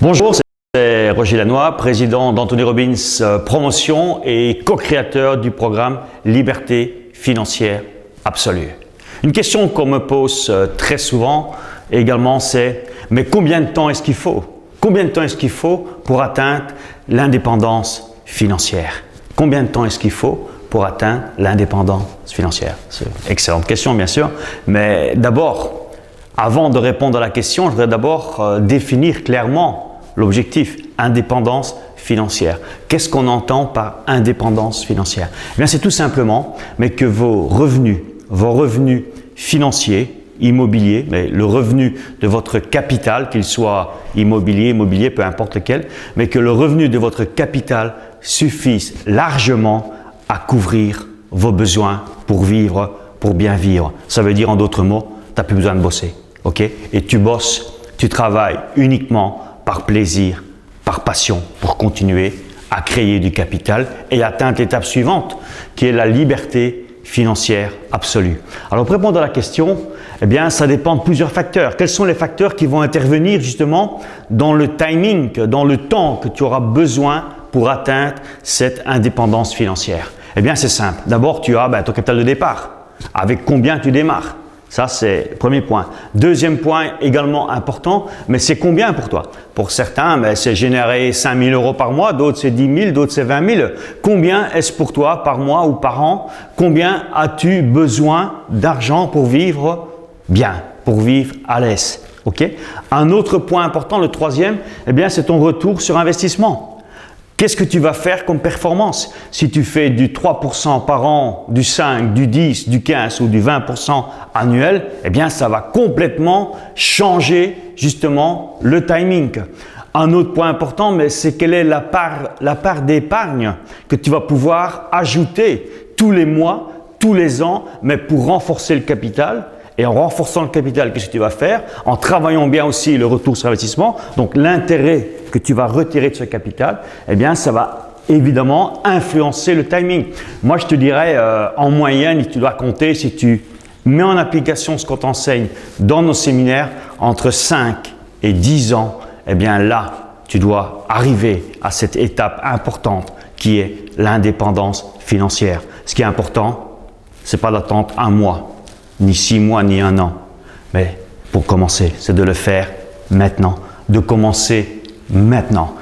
Bonjour, c'est Roger Lannoy, président d'Anthony Robbins Promotion et co-créateur du programme Liberté financière absolue. Une question qu'on me pose très souvent également, c'est mais combien de temps est-ce qu'il faut? Combien de temps est-ce qu'il faut pour atteindre l'indépendance financière? Combien de temps est-ce qu'il faut pour atteindre l'indépendance financière? C'est une excellente question, bien sûr, mais d'abord, avant de répondre à la question, je voudrais d'abord définir clairement l'objectif, indépendance financière. Qu'est-ce qu'on entend par indépendance financière? Eh bien, c'est tout simplement que vos revenus financiers, immobiliers, mais le revenu de votre capital, qu'il soit immobilier, peu importe lequel, mais que le revenu de votre capital suffise largement à couvrir vos besoins pour vivre, pour bien vivre. Ça veut dire en d'autres mots, tu n'as plus besoin de bosser, ok? Et tu bosses, tu travailles uniquement par plaisir, par passion, pour continuer à créer du capital et atteindre l'étape suivante, qui est la liberté financière absolue. Alors pour répondre à la question, eh bien, ça dépend de plusieurs facteurs. Quels sont les facteurs qui vont intervenir justement dans le timing, dans le temps que tu auras besoin pour atteindre cette indépendance financière? Eh bien, c'est simple. D'abord, tu as ton capital de départ. Avec combien tu démarres? Ça, c'est le premier point. Deuxième point également important, mais c'est combien pour toi? Pour certains, c'est générer 5 000 € par mois, d'autres c'est 10 000, d'autres c'est 20 000. Combien est-ce pour toi par mois ou par an? Combien as-tu besoin d'argent pour vivre bien, pour vivre à l'aise? Okay? Un autre point important, le troisième, eh bien, c'est ton retour sur investissement. Qu'est-ce que tu vas faire comme performance? Si tu fais du 3% par an, du 5, du 10, du 15 ou du 20% annuel, eh bien, ça va complètement changer justement le timing. Un autre point important, mais c'est quelle est la part d'épargne que tu vas pouvoir ajouter tous les mois, tous les ans, mais pour renforcer le capital. Et en renforçant le capital, qu'est-ce que tu vas faire? En travaillant bien aussi le retour sur investissement, donc l'intérêt que tu vas retirer de ce capital, eh bien, ça va évidemment influencer le timing. Moi, je te dirais, en moyenne, tu dois compter, si tu mets en application ce qu'on t'enseigne dans nos séminaires, entre 5 et 10 ans, eh bien là, tu dois arriver à cette étape importante qui est l'indépendance financière. Ce qui est important, ce n'est pas d'attendre un mois, ni 6 mois, ni 1 an. Mais pour commencer, c'est de le faire maintenant, de commencer maintenant.